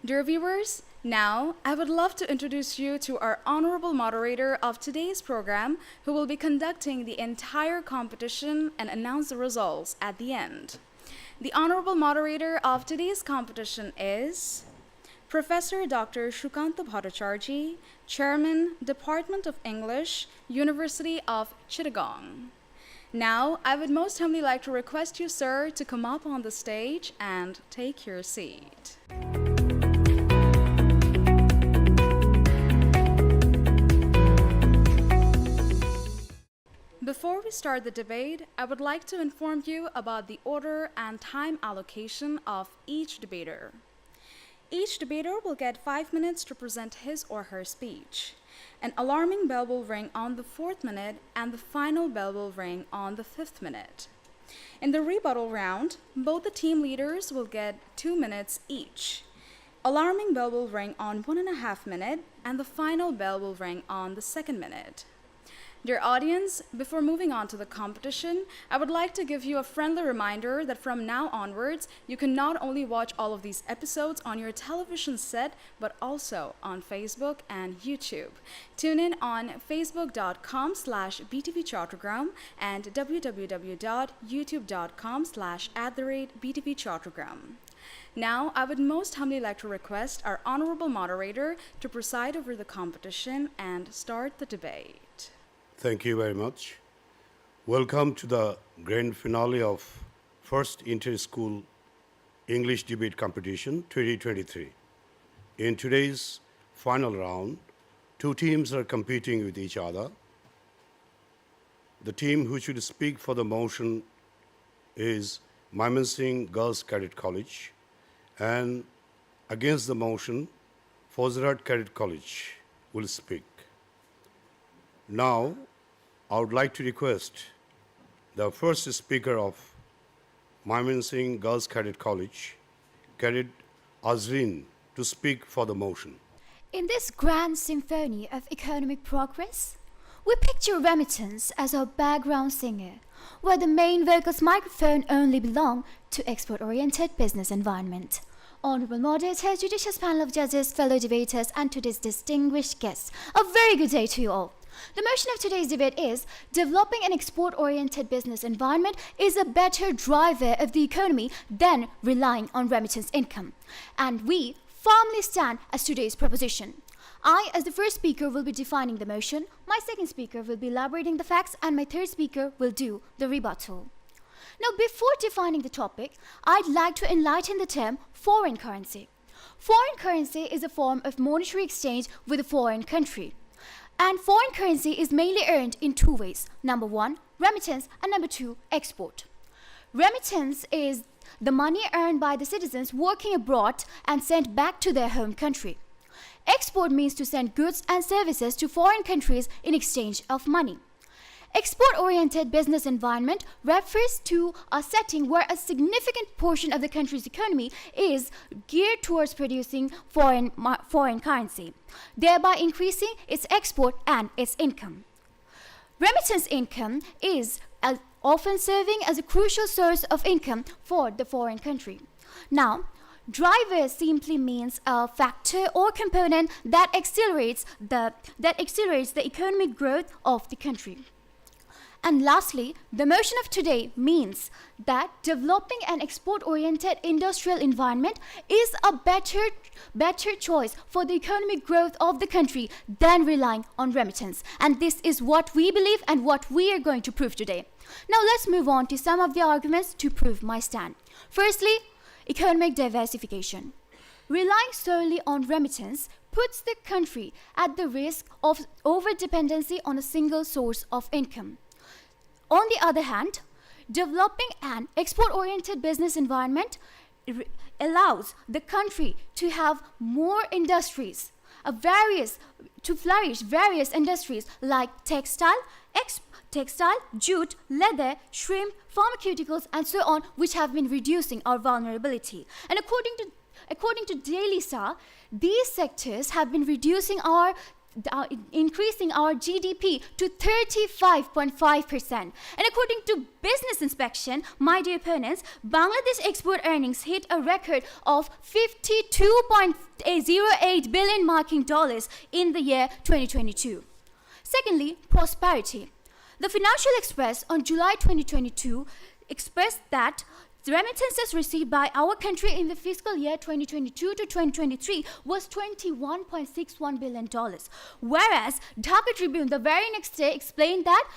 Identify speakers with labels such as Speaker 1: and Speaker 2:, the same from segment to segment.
Speaker 1: Dear viewers, now I would love to introduce you to our honorable moderator of today's program who will be conducting the entire competition and announce the results at the end. The honorable moderator of today's competition is Professor Dr. Shukanta Bhattacharjee, Chairman, Department of English, University of Chittagong. Now, I would most humbly like to request you, sir, to come up on the stage and take your seat. Before we start the debate, I would like to inform you about the order and time allocation of each debater. Each debater will get 5 minutes to present his or her speech. An alarming bell will ring on the 4th minute and the final bell will ring on the 5th minute. In the rebuttal round, both the team leaders will get 2 minutes each. Alarming bell will ring on 1.5 minutes and the final bell will ring on the 2nd minute. Dear audience, before moving on to the competition, I would like to give you a friendly reminder that from now onwards, you can not only watch all of these episodes on your television set, but also on Facebook and YouTube. Tune in on facebook.com/btvchattogram and www.youtube.com/@btvchattogram. Now, I would most humbly like to request our honorable moderator to preside over the competition and start the debate.
Speaker 2: Thank you very much. Welcome to the grand finale of First Inter-School English Debate Competition 2023. In today's final round, two teams are competing with each other. The team who should speak for the motion is Mymensingh Girls Cadet College, and against the motion, Fozerat Cadet College will speak. Now, I would like to request the first speaker of Mymensingh Girls Cadet College, Cadet Azreen, to speak for the motion.
Speaker 3: In this grand symphony of economic progress, we picture remittance as our background singer, where the main vocals microphone only belong to export-oriented business environment. Honorable moderators, judicious panel of judges, fellow debaters, and today's distinguished guests, a very good day to you all. The motion of today's debate is, developing an export-oriented business environment is a better driver of the economy than relying on remittance income. And we firmly stand as today's proposition. I, as the first speaker, will be defining the motion, my second speaker will be elaborating the facts, and my third speaker will do the rebuttal. Now, before defining the topic, I'd like to enlighten the term foreign currency. Foreign currency is a form of monetary exchange with a foreign country. And foreign currency is mainly earned in two ways. Number one, remittance, and number two, export. Remittance is the money earned by the citizens working abroad and sent back to their home country. Export means to send goods and services to foreign countries in exchange of money. Export-oriented business environment refers to a setting where a significant portion of the country's economy is geared towards producing foreign currency, thereby increasing its export and its income. Remittance income is often serving as a crucial source of income for the foreign country. Now, driver simply means a factor or component that accelerates the economic growth of the country. And lastly, the motion of today means that developing an export-oriented industrial environment is a better choice for the economic growth of the country than relying on remittance. And this is what we believe and what we are going to prove today. Now let's move on to some of the arguments to prove my stand. Firstly, economic diversification. Relying solely on remittance puts the country at the risk of over-dependency on a single source of income. On the other hand, developing an export-oriented business environment allows the country to have more industries, to flourish various industries like textile, jute, leather, shrimp, pharmaceuticals, and so on, which have been reducing our vulnerability. And according to Daily Star, these sectors have been reducing our increasing our GDP to 35.5%. And according to Business Inspection, my dear opponents, Bangladesh export earnings hit a record of 52.08 billion marking dollars in the year 2022. Secondly, prosperity. The Financial Express on July 2022 expressed that the remittances received by our country in the fiscal year 2022 to 2023 was $21.61 billion. Whereas Dhaka Tribune the very next day explained that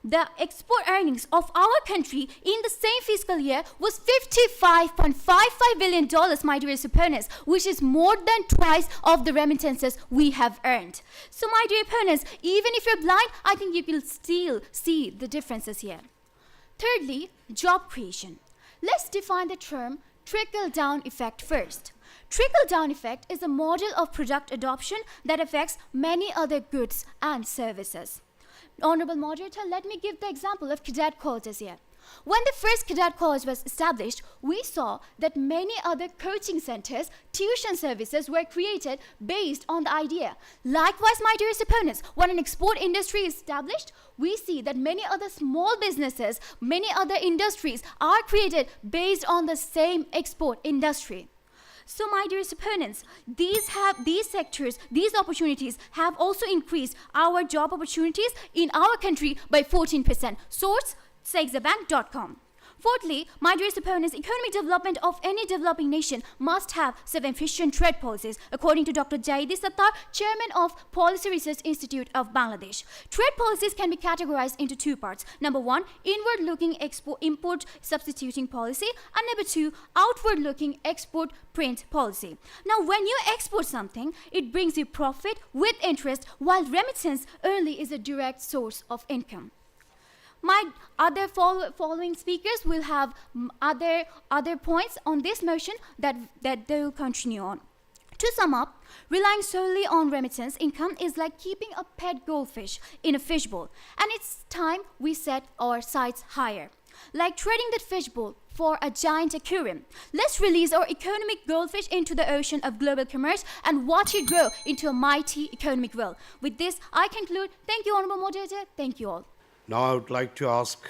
Speaker 3: the export earnings of our country in the same fiscal year was $55.55 billion, my dear opponents, which is more than twice of the remittances we have earned. So, my dear opponents, even if you're blind, I think you can still see the differences here. Thirdly, job creation. Let's define the term trickle-down effect first. Trickle-down effect is a model of product adoption that affects many other goods and services. Honorable moderator, let me give the example of cadet colleges here. When the first cadet college was established, we saw that many other coaching centers, tuition services were created based on the idea. Likewise, my dearest opponents, when an export industry is established, we see that many other small businesses, many other industries are created based on the same export industry. So, my dearest opponents, these sectors, these opportunities have also increased our job opportunities in our country by 14%. Source, sexabank.com. Fourthly, my dearest opponents, economic development of any developing nation must have sufficient trade policies, according to Dr. Jaidi Sattar, chairman of Policy Research Institute of Bangladesh. Trade policies can be categorized into two parts. Number one, inward-looking import substituting policy, and number two, outward-looking export print policy. Now, when you export something, it brings you profit with interest, while remittance only is a direct source of income. My other following speakers will have other points on this motion that they will continue on. To sum up, relying solely on remittance income is like keeping a pet goldfish in a fishbowl, and it's time we set our sights higher. Like trading that fishbowl for a giant aquarium. Let's release our economic goldfish into the ocean of global commerce and watch it grow into a mighty economic well. With this, I conclude. Thank you, Honorable Moderator. Thank you all.
Speaker 2: Now I would like to ask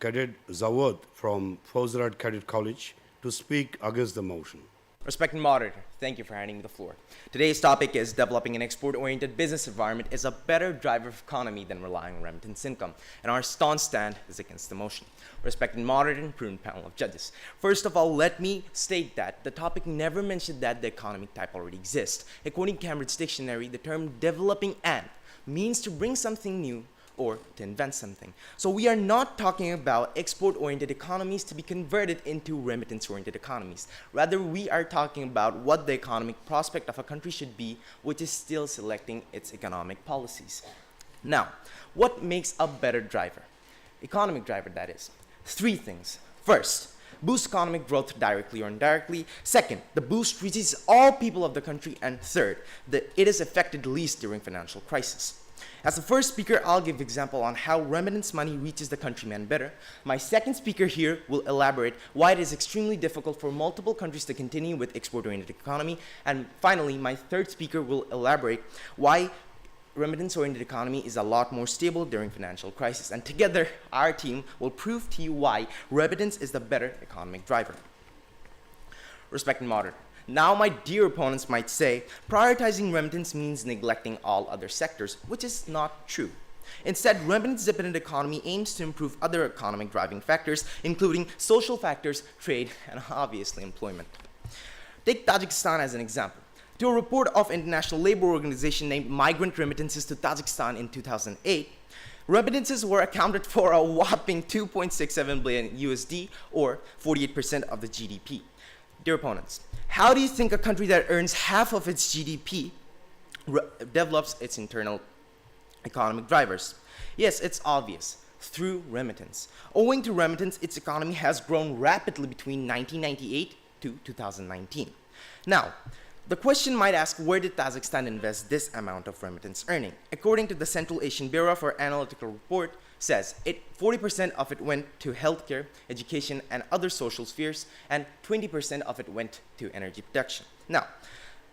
Speaker 2: Cadet Zawad from Fozrat Cadet College to speak against the motion.
Speaker 4: Respected moderator, thank you for handing me the floor. Today's topic is developing an export-oriented business environment is a better driver of economy than relying on remittance income, and our staunch stand is against the motion. Respected moderator and prudent panel of judges. First of all, let me state that the topic never mentioned that the economic type already exists. According to Cambridge Dictionary, the term developing and means to bring something new or to invent something. So we are not talking about export-oriented economies to be converted into remittance-oriented economies. Rather, we are talking about what the economic prospect of a country should be, which is still selecting its economic policies. Now, what makes a better driver? Economic driver, that is. Three things. First, boost economic growth directly or indirectly. Second, the boost reaches all people of the country. And third, that it is affected least during financial crisis. As the first speaker, I'll give example on how remittance money reaches the countryman better. My second speaker here will elaborate why it is extremely difficult for multiple countries to continue with export-oriented economy. And finally, my third speaker will elaborate why remittance-oriented economy is a lot more stable during financial crisis. And together, our team will prove to you why remittance is the better economic driver. Respected moderator. Now, my dear opponents might say, prioritizing remittance means neglecting all other sectors, which is not true. Instead, remittance-dependent economy aims to improve other economic driving factors, including social factors, trade, and obviously employment. Take Tajikistan as an example. To a report of International Labour Organization named Migrant Remittances to Tajikistan in 2008, remittances were accounted for a whopping 2.67 billion USD, or 48% of the GDP. Dear opponents, how do you think a country that earns half of its GDP develops its internal economic drivers? Yes, it's obvious, through remittance. Owing to remittance, its economy has grown rapidly between 1998 to 2019. Now, the question might ask, where did Tajikistan invest this amount of remittance earning? According to the Central Asian Bureau for Analytical Report, says 40% of it went to healthcare, education, and other social spheres, and 20% of it went to energy production. Now,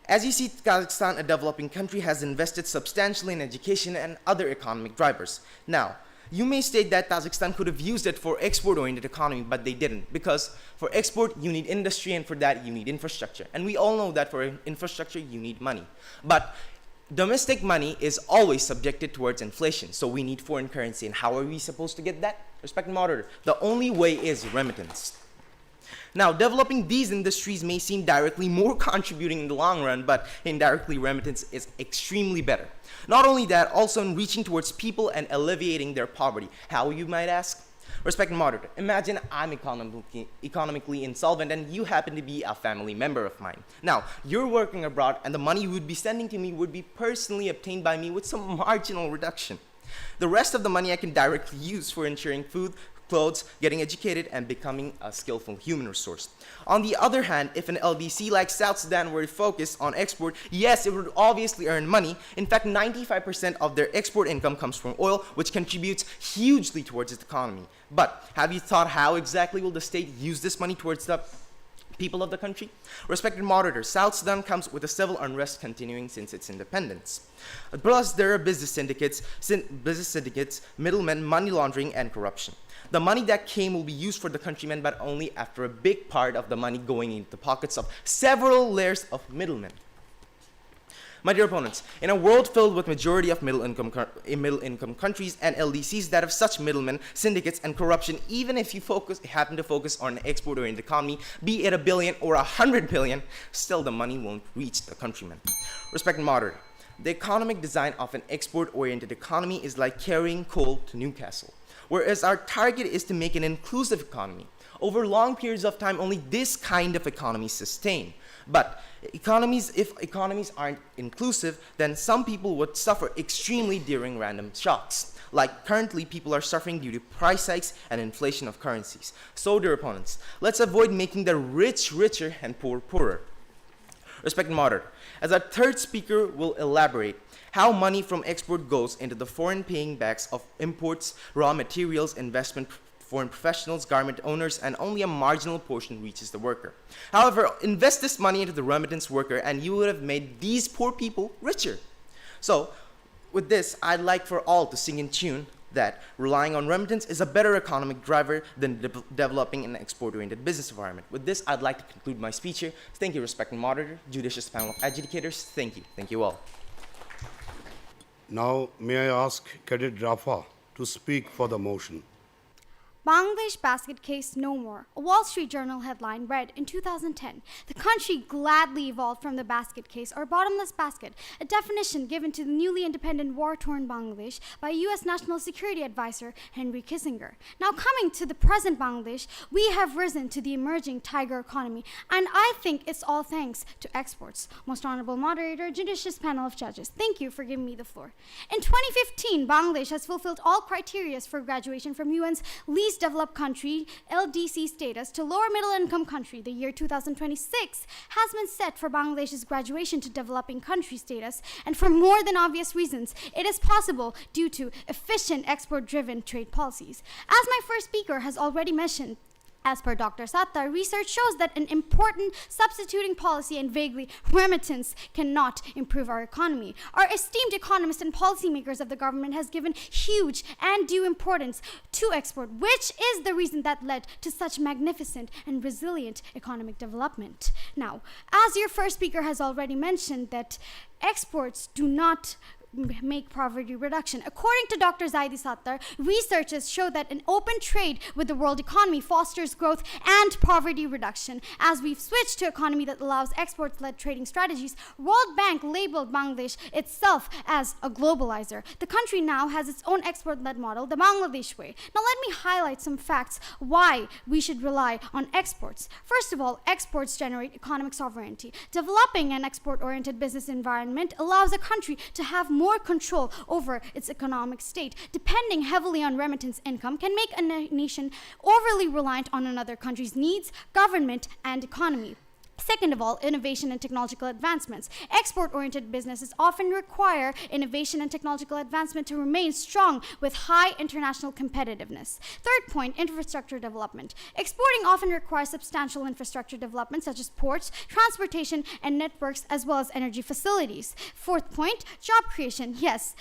Speaker 4: As you see, Kazakhstan, a developing country, has invested substantially in education and other economic drivers. Now, you may state that Kazakhstan could have used it for export-oriented economy, but they didn't, because for export you need industry, and for that you need infrastructure. And we all know that for infrastructure you need money. But domestic money is always subjected towards inflation, so we need foreign currency. And how are we supposed to get that? Respected moderator, the only way is remittance. Now, developing these industries may seem directly more contributing in the long run, but indirectly remittance is extremely better. Not only that, also in reaching towards people and alleviating their poverty. How, you might ask? Respected moderator, imagine I'm economically insolvent and you happen to be a family member of mine. Now, you're working abroad and the money you would be sending to me would be personally obtained by me with some marginal reduction. The rest of the money I can directly use for ensuring food, clothes, getting educated, and becoming a skillful human resource. On the other hand, if an LDC like South Sudan were to focus on export, yes, it would obviously earn money. In fact, 95% of their export income comes from oil, which contributes hugely towards its economy. But have you thought how exactly will the state use this money towards the people of the country? Respected moderator, South Sudan comes with a civil unrest continuing since its independence. Plus, there are business syndicates, middlemen, money laundering, and corruption. The money that came will be used for the countrymen, but only after a big part of the money going into the pockets of several layers of middlemen. My dear opponents, in a world filled with majority of middle-income countries and LDCs that have such middlemen, syndicates, and corruption, even if you happen to focus on an export-oriented economy, be it $1 billion or $100 billion, still the money won't reach the countrymen. Respected moderator, the economic design of an export-oriented economy is like carrying coal to Newcastle, whereas our target is to make an inclusive economy. Over long periods of time, only this kind of economy sustain. But if economies aren't inclusive, then some people would suffer extremely during random shocks. Like currently, people are suffering due to price hikes and inflation of currencies. So, dear opponents, let's avoid making the rich richer and poor poorer. Respected moderator, as our third speaker will elaborate how money from export goes into the foreign paying backs of imports, raw materials, investment, foreign professionals, garment owners, and only a marginal portion reaches the worker. However, invest this money into the remittance worker and you would have made these poor people richer. So, with this, I'd like for all to sing in tune that relying on remittance is a better economic driver than developing an export-oriented business environment. With this, I'd like to conclude my speech here. Thank you, respected moderator, judicious panel of educators. Thank you. Thank you all.
Speaker 2: Now, may I ask Cadet Rafa to speak for the motion?
Speaker 5: Bangladesh basket case no more. A Wall Street Journal headline read in 2010, the country gladly evolved from the basket case or bottomless basket, a definition given to the newly independent war-torn Bangladesh by U.S. National Security Advisor Henry Kissinger. Now coming to the present Bangladesh, we have risen to the emerging tiger economy, and I think it's all thanks to exports. Most honorable moderator, judicious panel of judges, thank you for giving me the floor. In 2015, Bangladesh has fulfilled all criteria for graduation from UN's least developed country LDC status to lower middle income country. The year 2026 has been set for Bangladesh's graduation to developing country status, and for more than obvious reasons, it is possible due to efficient export driven trade policies. As my first speaker has already mentioned, as per Dr. Sattar, research shows that an important substituting policy and vaguely remittance cannot improve our economy. Our esteemed economists and policymakers of the government has given huge and due importance to export, which is the reason that led to such magnificent and resilient economic development. Now, as your first speaker has already mentioned, that exports do not make poverty reduction. According to Dr. Zaidi Sattar, researchers show that an open trade with the world economy fosters growth and poverty reduction. As we've switched to an economy that allows exports-led trading strategies, World Bank labeled Bangladesh itself as a globalizer. The country now has its own export-led model, the Bangladesh way. Now let me highlight some facts why we should rely on exports. First of all, exports generate economic sovereignty. Developing an export-oriented business environment allows a country to have more control over its economic state. Depending heavily on remittance income can make a nation overly reliant on another country's needs, government, and economy. Second of all, innovation and technological advancements. Export-oriented businesses often require innovation and technological advancement to remain strong with high international competitiveness. Third point, infrastructure development. Exporting often requires substantial infrastructure development such as ports, transportation, and networks, as well as energy facilities. Fourth point, job creation. Yes,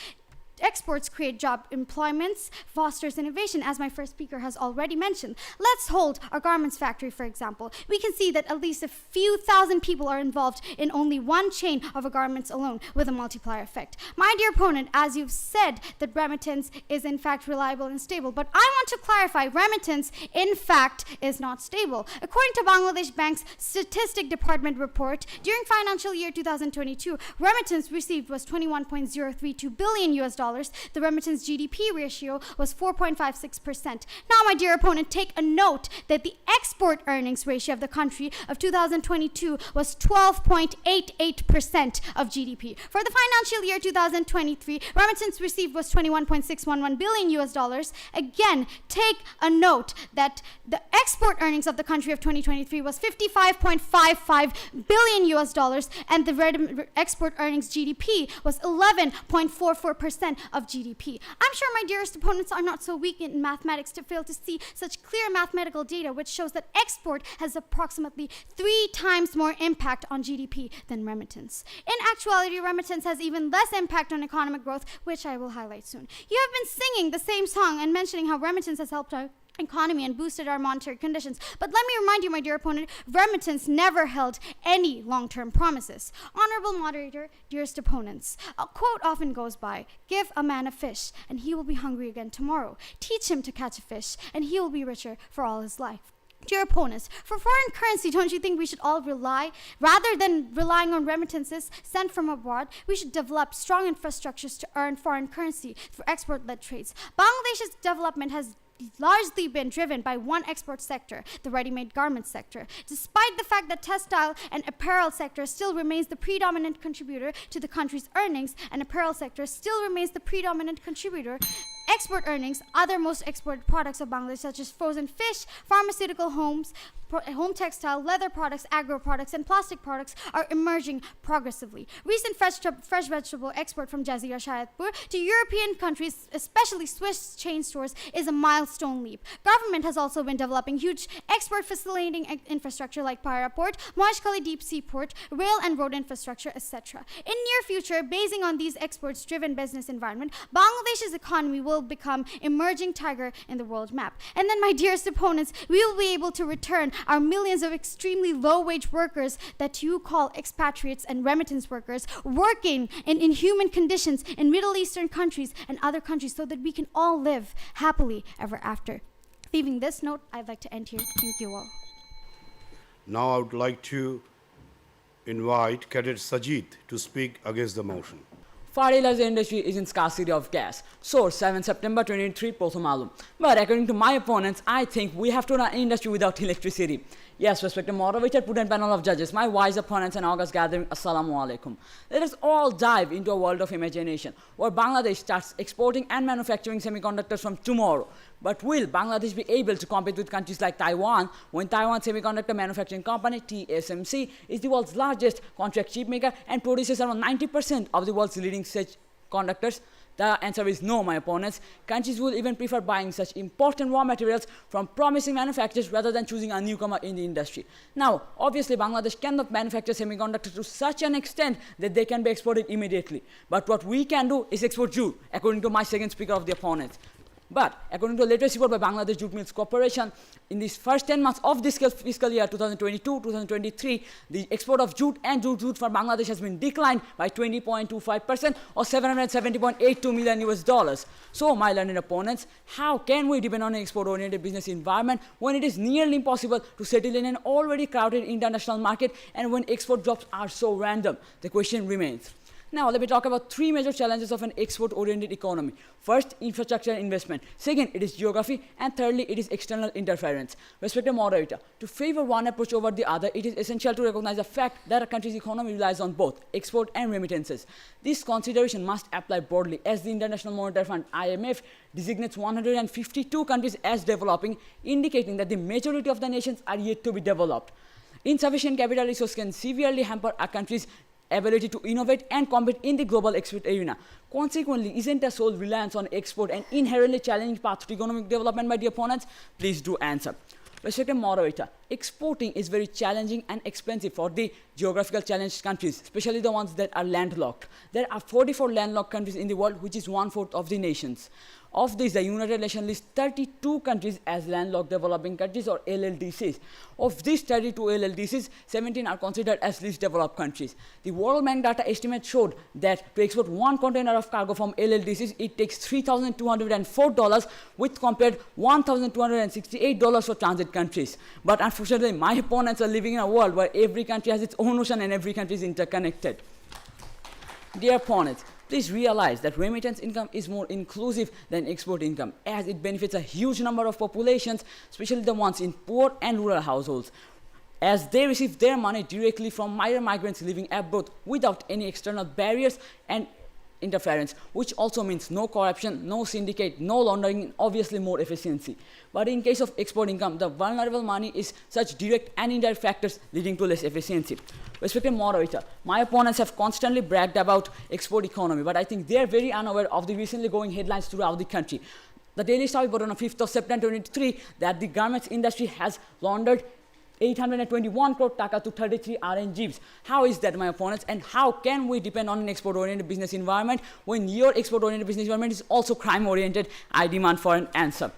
Speaker 5: exports create job employments, fosters innovation, as my first speaker has already mentioned. Let's hold our garments factory, for example. We can see that at least a few thousand people are involved in only one chain of a garments alone, with a multiplier effect. My dear opponent, as you've said that remittance is in fact reliable and stable, but I want to clarify, remittance in fact is not stable. According to Bangladesh Bank's Statistic Department report, during financial year 2022, remittance received was 21.032 billion US dollars. The remittance GDP ratio was 4.56%. Now, my dear opponent, take a note that the export earnings ratio of the country of 2022 was 12.88% of GDP. For the financial year 2023, remittance received was 21.611 billion US dollars. Again, take a note that the export earnings of the country of 2023 was 55.55 billion US dollars, and the export earnings GDP was 11.44% of GDP. I'm sure my dearest opponents are not so weak in mathematics to fail to see such clear mathematical data which shows that export has approximately 3 times more impact on GDP than remittance. In actuality, remittance has even less impact on economic growth, which I will highlight soon. You have been singing the same song and mentioning how remittance has helped our economy and boosted our monetary conditions. But let me remind you, my dear opponent, remittance never held any long-term promises. Honorable moderator, dearest opponents, a quote often goes by, give a man a fish and he will be hungry again tomorrow. Teach him to catch a fish and he will be richer for all his life. Dear opponents, for foreign currency, don't you think we should all rely, rather than relying on remittances sent from abroad, we should develop strong infrastructures to earn foreign currency through export-led trades. Bangladesh's development has largely been driven by one export sector, the ready-made garment sector. Despite the fact that textile and apparel sector still remains the predominant contributor to the country's earnings, and apparel sector still remains the predominant contributor, export earnings, other most exported products of Bangladesh such as frozen fish, pharmaceutical home textile, leather products, agro products, and plastic products are emerging progressively. Recent fresh vegetable export from Jazeera Shayatpur to European countries, especially Swiss chain stores, is a milestone leap. Government has also been developing huge export facilitating infrastructure like Payra Port, Moashkali Deep Sea Port, rail and road infrastructure, etc. In near future, basing on these exports-driven business environment, Bangladesh's economy will become emerging tiger in the world map. And then, my dearest opponents, we will be able to return our millions of extremely low-wage workers that you call expatriates and remittance workers working in inhuman conditions in Middle Eastern countries and other countries so that we can all live happily ever after. Leaving this note, I'd like to end here. Thank you all.
Speaker 2: Now I would like to invite Cadet Sajid to speak against the motion.
Speaker 6: Fertilizer industry is in scarcity of gas. Source 7 September 23, Prothom Alum. But according to my opponents, I think we have to run an industry without electricity. Yes, respected moderator, prudent panel of judges, my wise opponents and August gathering, Assalamu alaikum. Let us all dive into a world of imagination where Bangladesh starts exporting and manufacturing semiconductors from tomorrow. But will Bangladesh be able to compete with countries like Taiwan when Taiwan Semiconductor Manufacturing Company, TSMC, is the world's largest contract chip maker and produces around 90% of the world's leading such conductors? The answer is no, my opponents. Countries will even prefer buying such important raw materials from promising manufacturers rather than choosing a newcomer in the industry. Now, obviously, Bangladesh cannot manufacture semiconductors to such an extent that they can be exported immediately. But what we can do is export jute, according to my second speaker of the opponents. But according to a latest report by Bangladesh Jute Mills Corporation, in these first 10 months of this fiscal year 2022-2023, the export of jute and jute for Bangladesh has been declined by 20.25% or $770.82 million US dollars. So, my learned opponents, how can we depend on an export-oriented business environment when it is nearly impossible to settle in an already crowded international market and when export jobs are so random? The question remains. Now, let me talk about 3 major challenges of an export-oriented economy. First, infrastructure and investment. Second, it is geography. And thirdly, it is external interference. Respected moderator, to favor one approach over the other, it is essential to recognize the fact that a country's economy relies on both export and remittances. This consideration must apply broadly as the International Monetary Fund, IMF, designates 152 countries as developing, indicating that the majority of the nations are yet to be developed. Insufficient capital resource can severely hamper a country's ability to innovate and compete in the global export arena. Consequently, isn't a sole reliance on export an inherently challenging path to economic development by the opponents? Please do answer. Respected moderator, exporting is very challenging and expensive for the geographical challenged countries, especially the ones that are landlocked. There are 44 landlocked countries in the world, which is 1/4 of the nations. Of these, the United Nations lists 32 countries as landlocked developing countries or LLDCs. Of these 32 LLDCs, 17 are considered as least developed countries. The World Bank data estimate showed that to export one container of cargo from LLDCs, it takes $3,204 with compared $1,268 for transit countries. But unfortunately, my opponents are living in a world where every country has its own ocean and every country is interconnected. Dear opponents, please realize that remittance income is more inclusive than export income, as it benefits a huge number of populations, especially the ones in poor and rural households, as they receive their money directly from migrants living abroad without any external barriers and interference, which also means no corruption, no syndicate, no laundering, and obviously more efficiency. But in case of export income, the vulnerable money is such direct and indirect factors leading to less efficiency. Respected moderator, my opponents have constantly bragged about export economy, but I think they are very unaware of the recently going headlines throughout the country. The Daily Star reported on the 5th of September 2023 that the garments industry has laundered 821 crore taka to 33 RNGs. How is that, my opponents? And how can we depend on an export-oriented business environment when your export-oriented business environment is also crime-oriented? I demand for an answer.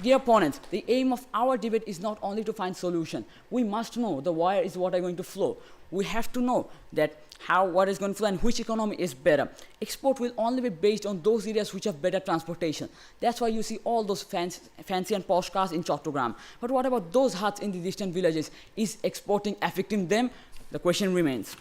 Speaker 6: Dear opponents, the aim of our debate is not only to find solution. We must know the wire is what are going to flow. We have to know that what is going to flow and which economy is better. Export will only be based on those areas which have better transportation. That's why you see all those fancy and posh cars in Chattogram. But what about those huts in the distant villages? Is exporting affecting them? The question remains.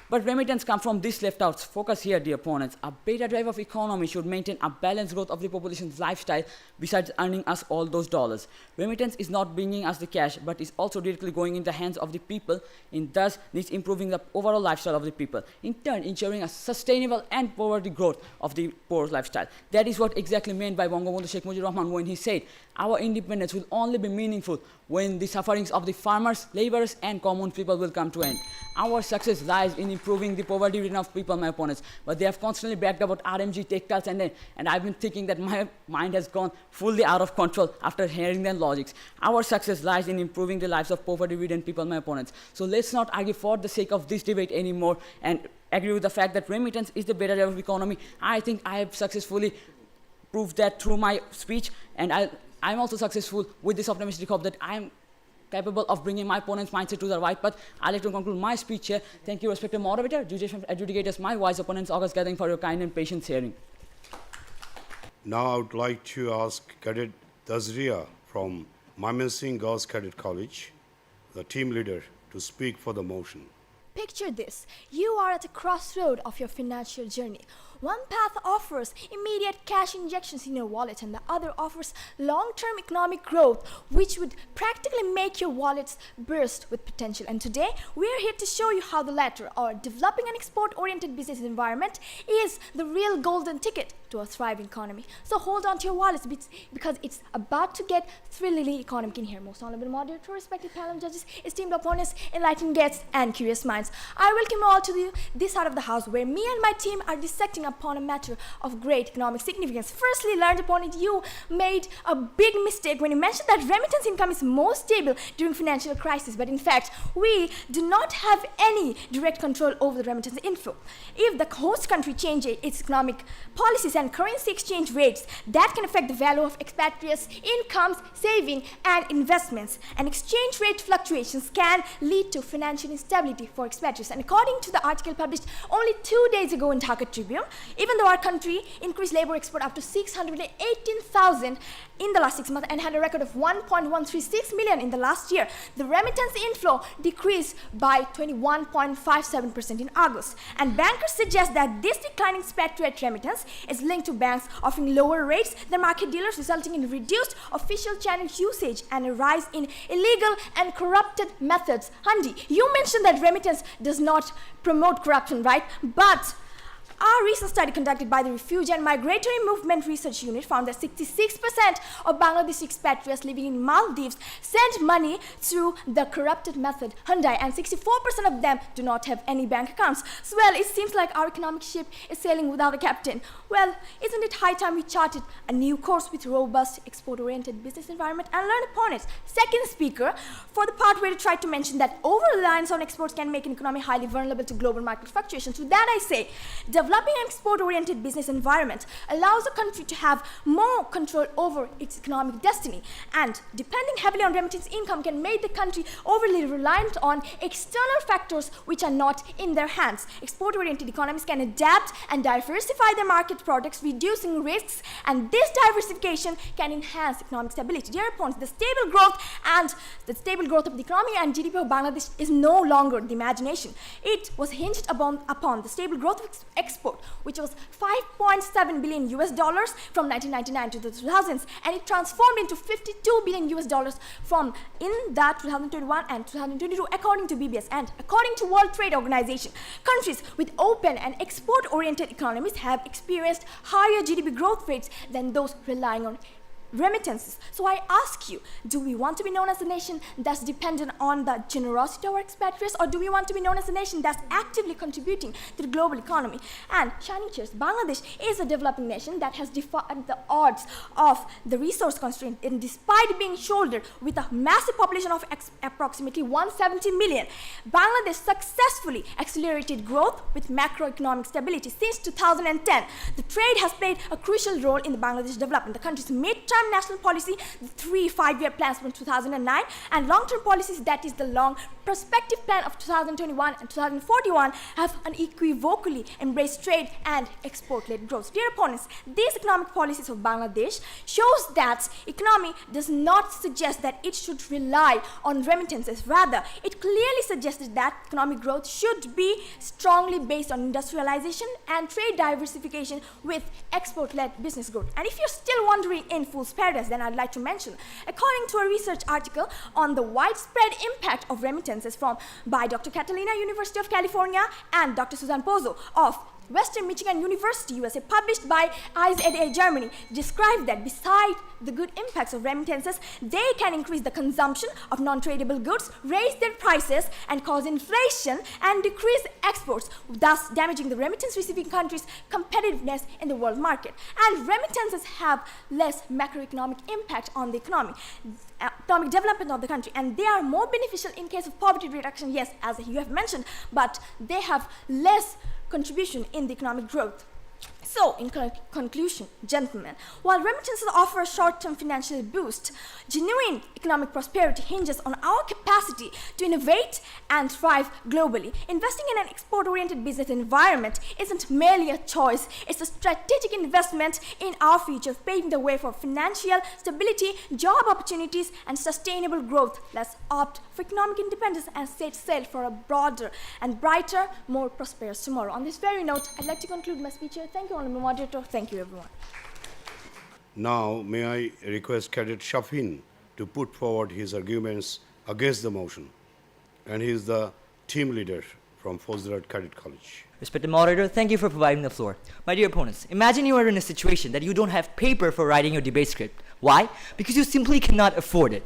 Speaker 6: But remittance come from these left outs. Focus here, dear opponents. A better drive of economy should maintain a balanced growth of the population's lifestyle besides earning us all those dollars. Remittance is not bringing us the cash, but is also directly going in the hands of the people, and thus needs improving the overall lifestyle of the people. In turn, ensuring a sustainable and poverty growth of the poor's lifestyle. That is what exactly meant by Bangabandhu Sheikh Mujibur Rahman when he said, our independence will only be meaningful when the sufferings of the farmers, laborers, and common people will come to end. Our success lies in improving the poverty rate of people, my opponents. But they have constantly bragged about RMG, textiles, and I've been thinking that my mind has gone fully out of control after hearing their logics. Our success lies in improving the lives of poverty-ridden people, my opponents. So let's not argue for the sake of this debate anymore and agree with the fact that remittance is the better driver of economy. I think I have successfully proved that through my speech, and I'm also successful with this optimistic hope that I am capable of bringing my opponent's mindset to the right path. I'd like to conclude my speech here. Thank you, respected moderator, judges, and adjudicators, my wise opponents, August gathering for your kind and patient hearing.
Speaker 2: Now I would like to ask Cadet Tazria from Mymensingh Girls Cadet College, the team leader, to speak for the motion.
Speaker 7: Picture this. You are at a crossroad of your financial journey. One path offers immediate cash injections in your wallet, and the other offers long-term economic growth, which would practically make your wallets burst with potential. And today, we are here to show you how the latter, or developing an export-oriented business environment, is the real golden ticket to a thriving economy. So hold on to your wallets because it's about to get thrillingly economic in here. Most honorable moderator, respected panel of judges, esteemed opponents, enlightened guests, and curious minds. I welcome you all to this side of the house where me and my team are dissecting upon a matter of great economic significance. Firstly, learned opponent, you made a big mistake when you mentioned that remittance income is more stable during financial crisis, but in fact, we do not have any direct control over the remittance inflow. If the host country changes its economic policies and currency exchange rates, that can affect the value of expatriates' incomes, saving, and investments. And exchange rate fluctuations can lead to financial instability for expatriates. And according to the article published only 2 days ago in Dhaka Tribune, even though our country increased labor export up to 618,000 in the last 6 months and had a record of 1.136 million in the last year, the remittance inflow decreased by 21.57% in August. And bankers suggest that this declining expatriate remittance is linked to banks offering lower rates than market dealers, resulting in reduced official channel usage and a rise in illegal and corrupted methods. Handi, you mentioned that remittance does not promote corruption, right? But Our recent study conducted by the Refugee and Migratory Movement Research Unit found that 66% of Bangladeshi expatriates living in Maldives send money through the corrupted method Hyundai, and 64% of them do not have any bank accounts. So, well, it seems like our economic ship is sailing without a captain. Well, isn't it high time we charted a new course with robust export-oriented business environment and learn upon it? Second speaker, for the part where he tried to mention that over-reliance on exports can make an economy highly vulnerable to global market fluctuations, to that I say, developing an export-oriented business environment allows a country to have more control over its economic destiny, and depending heavily on remittance income can make the country overly reliant on external factors which are not in their hands. Export-oriented economies can adapt and diversify their market products, reducing risks, and this diversification can enhance economic stability. Dear opponents, the stable growth of the economy and GDP of Bangladesh is no longer the imagination. It was hinged upon the stable growth of export, which was 5.7 billion US dollars from 1999 to the 2000s, and it transformed into 52 billion US dollars from in that 2021 and 2022, according to BBS. And according to World Trade Organization, countries with open and export-oriented economies have experienced higher GDP growth rates than those relying on remittances. So I ask you, do we want to be known as a nation that's dependent on the generosity of our expatriates, or do we want to be known as a nation that's actively contributing to the global economy? And shining cheers, Bangladesh is a developing nation that has defied the odds of the resource constraint, and despite being shouldered with a massive population of approximately 170 million, Bangladesh successfully accelerated growth with macroeconomic stability. Since 2010, the trade has played a crucial role in the Bangladesh development. The country's mid-term national policy, the 3 5-year plans from 2009, and long-term policies, that is the long perspective plan of 2021 and 2041, have unequivocally embraced trade and export-led growth. Dear opponents, these economic policies of Bangladesh shows that economy does not suggest that it should rely on remittances. Rather, it clearly suggested that economic growth should be strongly based on industrialization and trade diversification with export-led business growth. And if you're still wondering in fool's paradise, then I'd like to mention, according to a research article on the widespread impact of remittances by Dr. Catalina, University of California, and Dr. Susan Pozo of Western Michigan University, USA, published by IZA Germany, described that beside the good impacts of remittances, they can increase the consumption of non-tradable goods, raise their prices, and cause inflation and decrease exports, thus damaging the remittance-receiving countries' competitiveness in the world market. And remittances have less macroeconomic impact on the economic development of the country, and they are more beneficial in case of poverty reduction, yes, as you have mentioned, but they have less contribution in the economic growth. So, in conclusion, gentlemen, while remittances offer a short-term financial boost, genuine economic prosperity hinges on our capacity to innovate and thrive globally. Investing in an export-oriented business environment isn't merely a choice, it's a strategic investment in our future, paving the way for financial stability, job opportunities, and sustainable growth. Let's opt for economic independence and set sail for a broader and brighter, more prosperous tomorrow. On this very note, I'd like to conclude my speech here. Thank you, Honorable Moderator. Thank you, everyone.
Speaker 2: Now, may I request Cadet Shafin to put forward his arguments against the motion. And he is the team leader from Fozrat Cadet College.
Speaker 8: Respected moderator, thank you for providing the floor. My dear opponents, imagine you are in a situation that you don't have paper for writing your debate script. Why? Because you simply cannot afford it.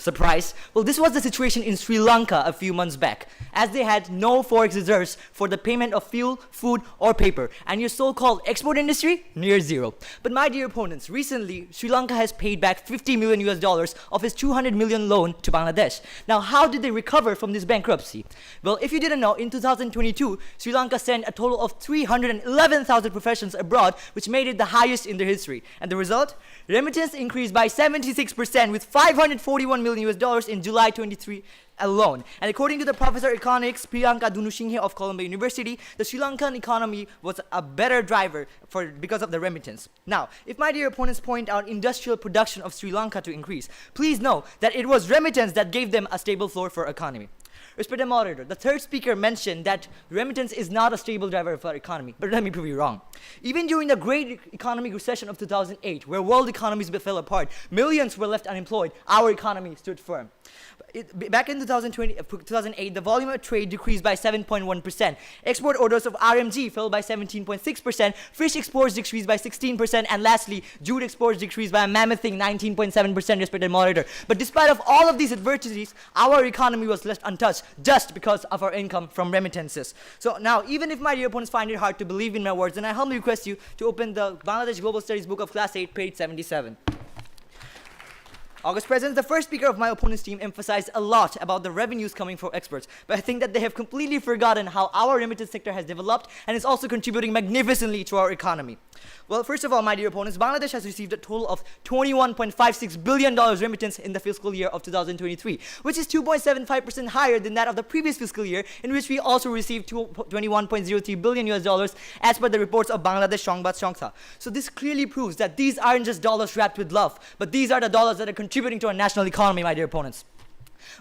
Speaker 8: Surprise? Well, this was the situation in Sri Lanka a few months back, as they had no forex reserves for the payment of fuel, food, or paper, and your so-called export industry, near zero. But my dear opponents, recently, Sri Lanka has paid back 50 million US dollars of its 200 million loan to Bangladesh. Now, how did they recover from this bankruptcy? Well, if you didn't know, in 2022, Sri Lanka sent a total of 311,000 professionals abroad, which made it the highest in their history. And the result? Remittance increased by 76% with 541 million US dollars in July 23 alone. And according to the professor of economics Priyanka Dunusinghe of Columbia University, the Sri Lankan economy was a better driver because of the remittance. Now, if my dear opponents point out industrial production of Sri Lanka to increase, please know that it was remittance that gave them a stable floor for economy. Respected moderator, the third speaker mentioned that remittance is not a stable driver of our economy, but let me prove you wrong. Even during the great economic recession of 2008, where world economies fell apart, millions were left unemployed, our economy stood firm. Back in 2008, the volume of trade decreased by 7.1%. Export orders of RMG fell by 17.6%. Fish exports decreased by 16%. And lastly, jute exports decreased by a mammothing 19.7%, respected moderator. But despite of all of these adversities, our economy was left untouched just because of our income from remittances. So now, even if my dear opponents find it hard to believe in my words, then I humbly request you to open the Bangladesh Global Studies book of Class 8, page 77. August President, the first speaker of my opponent's team emphasized a lot about the revenues coming from exports, but I think that they have completely forgotten how our remittance sector has developed and is also contributing magnificently to our economy. Well, first of all, my dear opponents, Bangladesh has received a total of $21.56 billion remittance in the fiscal year of 2023, which is 2.75% higher than that of the previous fiscal year, in which we also received $21.03 billion as per the reports of Bangladesh Songbat Songtha. So this clearly proves that these aren't just dollars wrapped with love, but these are the dollars that are contributing to our national economy, my dear opponents.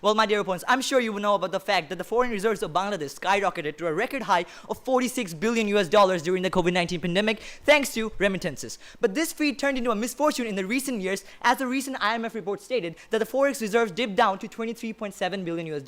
Speaker 8: Well, my dear opponents, I'm sure you will know about the fact that the foreign reserves of Bangladesh skyrocketed to a record high of $46 billion during the COVID-19 pandemic, thanks to remittances. But this feat turned into a misfortune in the recent years, as the recent IMF report stated that the forex reserves dipped down to $23.7 billion.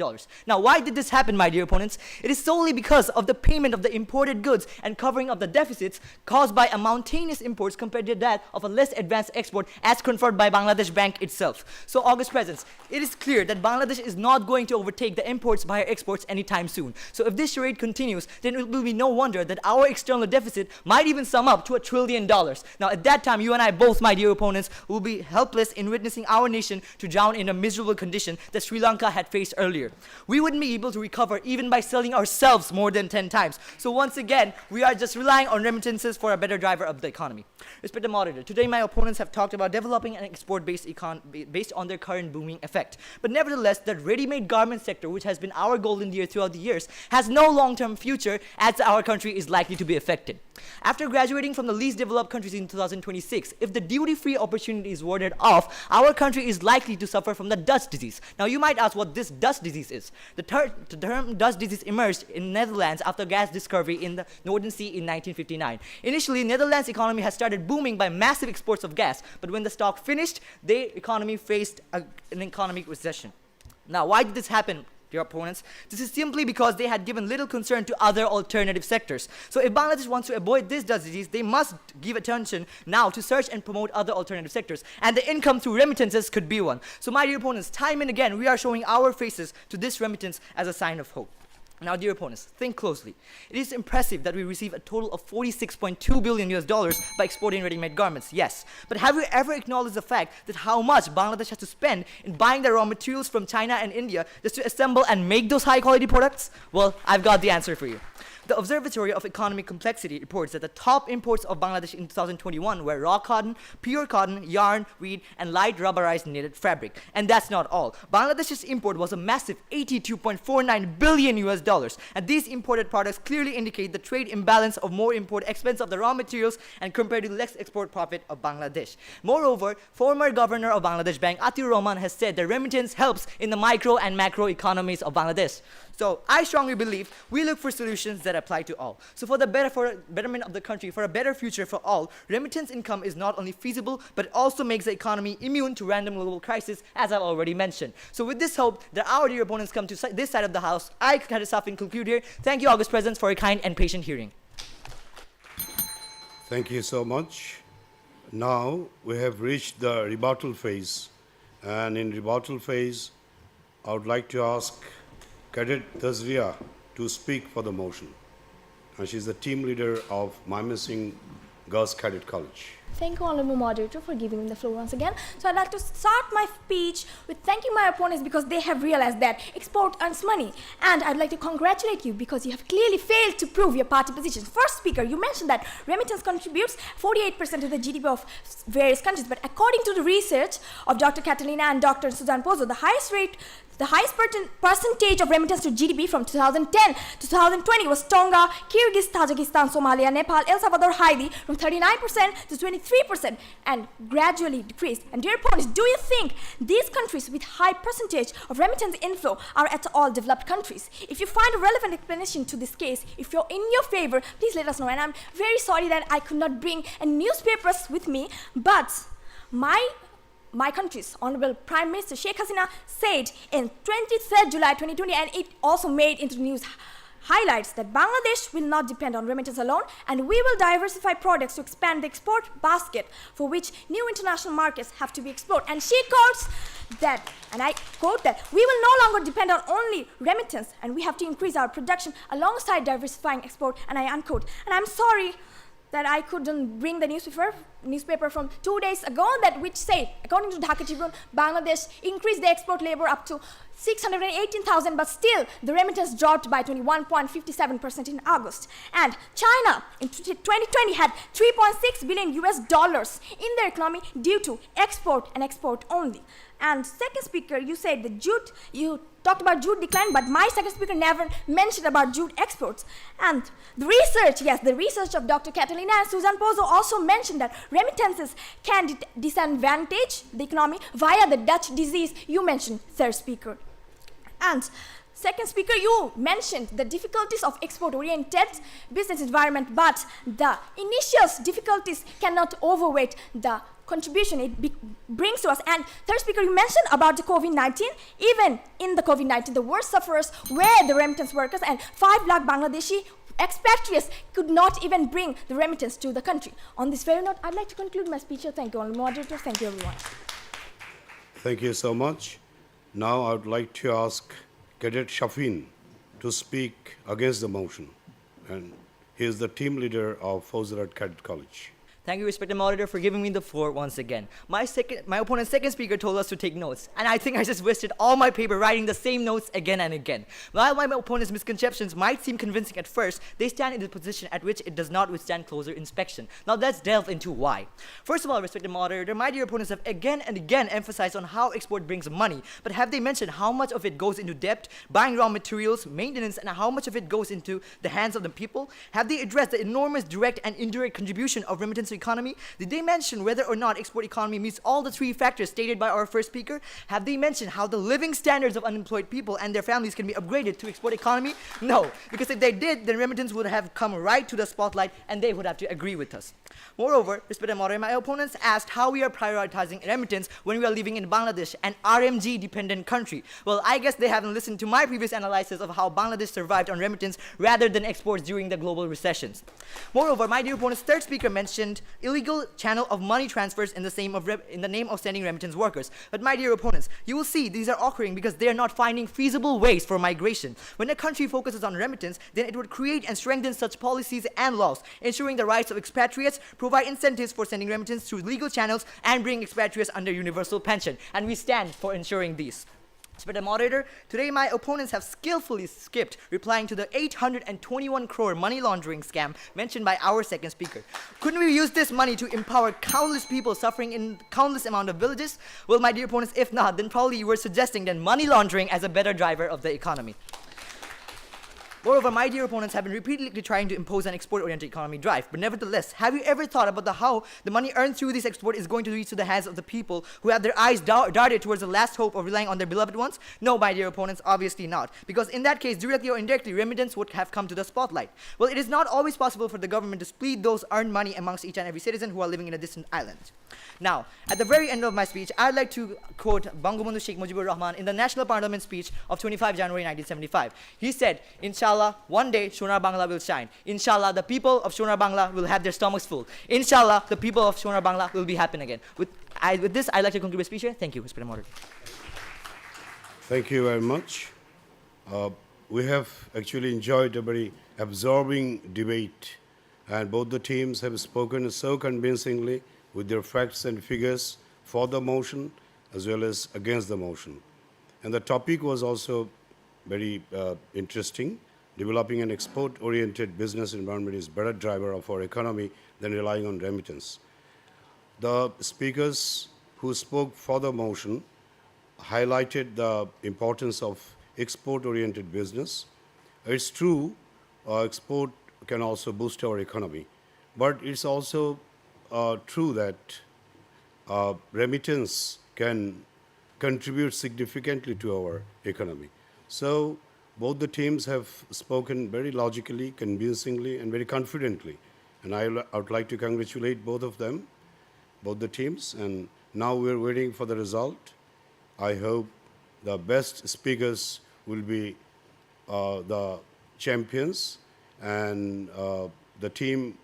Speaker 8: Now, why did this happen, my dear opponents? It is solely because of the payment of the imported goods and covering of the deficits caused by a mountainous imports compared to that of a less advanced export, as confirmed by Bangladesh Bank itself. So, August Presidents, it is clear that Bangladesh is not going to overtake the imports by our exports anytime soon. So if this charade continues, then it will be no wonder that our external deficit might even sum up to $1 trillion. Now at that time, you and I both, my dear opponents, will be helpless in witnessing our nation to drown in a miserable condition that Sri Lanka had faced earlier. We wouldn't be able to recover even by selling ourselves more than 10 times. So once again, we are just relying on remittances for a better driver of the economy. Respected moderator, today my opponents have talked about developing an export-based economy based on their current booming effect. But nevertheless, the ready-made garment sector, which has been our golden year throughout the years, has no long-term future as our country is likely to be affected. After graduating from the least developed countries in 2026, if the duty-free opportunity is warded off, our country is likely to suffer from the dust disease. Now you might ask what this dust disease is. The term dust disease emerged in Netherlands after gas discovery in the Northern Sea in 1959. Initially, Netherlands' economy has started booming by massive exports of gas, but when the stock finished, the economy faced an economic recession. Now, why did this happen, dear opponents? This is simply because they had given little concern to other alternative sectors. So if Bangladesh wants to avoid this dust disease, they must give attention now to search and promote other alternative sectors. And the income through remittances could be one. So my dear opponents, time and again, we are showing our faces to this remittance as a sign of hope. Now, dear opponents, think closely. It is impressive that we receive a total of $46.2 billion by exporting ready-made garments, yes. But have you ever acknowledged the fact that how much Bangladesh has to spend in buying the raw materials from China and India just to assemble and make those high-quality products? Well, I've got the answer for you. The Observatory of Economic Complexity reports that the top imports of Bangladesh in 2021 were raw cotton, pure cotton, yarn, reed, and light rubberized knitted fabric. And that's not all. Bangladesh's import was a massive $82.49 billion. And these imported products clearly indicate the trade imbalance of more import expense of the raw materials and compared to less export profit of Bangladesh. Moreover, former governor of Bangladesh Bank, Atiur Rahman, has said that remittance helps in the micro and macro economies of Bangladesh. So I strongly believe we look for solutions that apply to all. So for betterment of the country, for a better future for all, remittance income is not only feasible, but it also makes the economy immune to random global crisis, as I've already mentioned. So with this hope that our dear opponents come to this side of the house, I, Khadir Safin, conclude here. Thank you, August Presidents, for a kind and patient hearing.
Speaker 2: Thank you so much. Now we have reached the rebuttal phase. And in rebuttal phase, I would like to ask Cadet Tazria to speak for the motion. And she's the team leader of Mymensingh Girls Cadet College.
Speaker 7: Thank you, Honorable Moderator, for giving me the floor once again. So I'd like to start my speech with thanking my opponents because they have realized that export earns money. And I'd like to congratulate you because you have clearly failed to prove your party positions. First speaker, you mentioned that remittance contributes 48% to the GDP of various countries. But according to the research of Dr. Catalina and Dr. Suzanne Pozo, the highest rate The highest percentage of remittance to GDP from 2010 to 2020 was Tonga, Kyrgyz, Tajikistan, Somalia, Nepal, El Salvador, Haiti from 39% to 23% and gradually decreased. And dear opponents, do you think these countries with high percentage of remittance inflow are at all developed countries? If you find a relevant explanation to this case, if you're in your favor, please let us know. And I'm very sorry that I could not bring any newspapers with me, but my country's Honorable Prime Minister Sheikh Hasina said in 23rd July 2020, and it also made into the news highlights that Bangladesh will not depend on remittance alone, and we will diversify products to expand the export basket for which new international markets have to be explored. And she quotes that, and I quote that, we will no longer depend on only remittance and we have to increase our production alongside diversifying export, and I unquote. And I'm sorry that I couldn't bring the newspaper from 2 days ago that which said, according to Dhaka Tribune, Bangladesh increased the export labor up to 618,000, but still the remittance dropped by 21.57% in August. And China in 2020 had 3.6 billion US dollars in their economy due to export and export only. And second speaker, you said the jute, you talked about jute decline, but my second speaker never mentioned about jute exports. And the research, yes, the research of Dr. Catalina and Susan Pozo also mentioned that remittances can disadvantage the economy via the Dutch disease you mentioned, third speaker. And second speaker, you mentioned the difficulties of export-oriented business environment, but the initial difficulties cannot overweight the contribution it brings to us. And third speaker, you mentioned about the COVID-19. Even in the COVID-19, the worst sufferers were the remittance workers, and 5 lakh Bangladeshi expatriates could not even bring the remittance to the country. On this very note, I'd like to conclude my speech. Thank you, all moderators. Thank you, everyone.
Speaker 2: Thank you so much. Now I would like to ask Cadet Shafin to speak against the motion. And he is the team leader of Fauzarat Cadet College.
Speaker 8: Thank you, respected moderator, for giving me the floor once again. My opponent's second speaker told us to take notes, and I think I just wasted all my paper writing the same notes again and again. While my opponent's misconceptions might seem convincing at first, they stand in a position at which it does not withstand closer inspection. Now let's delve into why. First of all, respected moderator, my dear opponents have again and again emphasized on how export brings money, but have they mentioned how much of it goes into debt, buying raw materials, maintenance, and how much of it goes into the hands of the people? Have they addressed the enormous direct and indirect contribution of remittance economy? Did they mention whether or not export economy meets all the 3 factors stated by our first speaker? Have they mentioned how the living standards of unemployed people and their families can be upgraded to export economy? No, because if they did, then remittance would have come right to the spotlight and they would have to agree with us. Moreover, respected moderator, my opponents asked how we are prioritizing remittance when we are living in Bangladesh, an RMG-dependent country. Well, I guess they haven't listened to my previous analysis of how Bangladesh survived on remittance rather than exports during the global recessions. Moreover, my dear opponent's third speaker mentioned illegal channel of money transfers in the name of sending remittance workers. But my dear opponents, you will see these are occurring because they are not finding feasible ways for migration. When a country focuses on remittance, then it would create and strengthen such policies and laws, ensuring the rights of expatriates, provide incentives for sending remittance through legal channels, and bring expatriates under universal pension. And we stand for ensuring these. Respected moderator, today my opponents have skillfully skipped replying to the 821 crore money laundering scam mentioned by our second speaker. Couldn't we use this money to empower countless people suffering in countless amount of villages? Well, my dear opponents, if not, then probably you were suggesting that money laundering as a better driver of the economy. Moreover, my dear opponents have been repeatedly trying to impose an export-oriented economy drive. But nevertheless, have you ever thought about how the money earned through this export is going to reach to the hands of the people who have their eyes darted towards the last hope of relying on their beloved ones? No, my dear opponents, obviously not. Because in that case, directly or indirectly, remittance would have come to the spotlight. Well, it is not always possible for the government to split those earned money amongst each and every citizen who are living in a distant island. Now, at the very end of my speech, I'd like to quote Bangabandhu Sheikh Mujibur Rahman in the National Parliament speech of 25 January 1975. He said, Inshallah, one day Sonar Bangla will shine. Inshallah, the people of Sonar Bangla will have their stomachs full. Inshallah, the people of Sonar Bangla will be happy again. With this, I'd like to conclude my speech here. Thank you, Mr. Moderator.
Speaker 2: Thank you very much. We have actually enjoyed a very absorbing debate, and both the teams have spoken so convincingly with their facts and figures for the motion as well as against the motion. And the topic was also very interesting. Developing an export-oriented business environment is a better driver of our economy than relying on remittance. The speakers who spoke for the motion highlighted the importance of export-oriented business. It's true, export can also boost our economy, but it's also true that remittance can contribute significantly to our economy. So both the teams have spoken very logically, convincingly, and very confidently. And I would like to congratulate both of them, both the teams. And now we're waiting for the result. I hope the best speakers will be the champions, and the team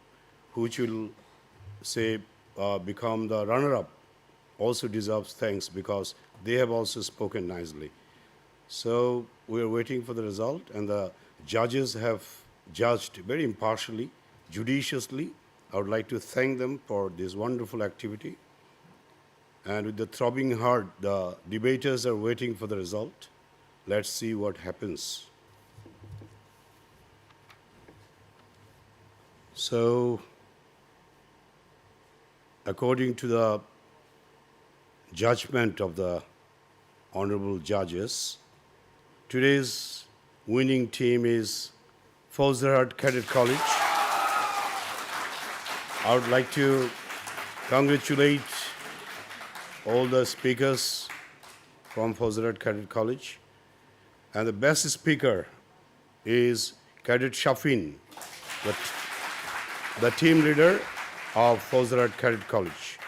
Speaker 2: which will say become the runner-up also deserves thanks because they have also spoken nicely. So we are waiting for the result, and the judges have judged very impartially, judiciously. I would like to thank them for this wonderful activity. And with the throbbing heart, the debaters are waiting for the result. Let's see what happens. So, according to the judgment of the honorable judges, today's winning team is Fauzarat Cadet College. I would like to congratulate all the speakers from Fauzarat Cadet College. And the best speaker is Cadet Shafin, the team leader of Fauzarat Cadet College.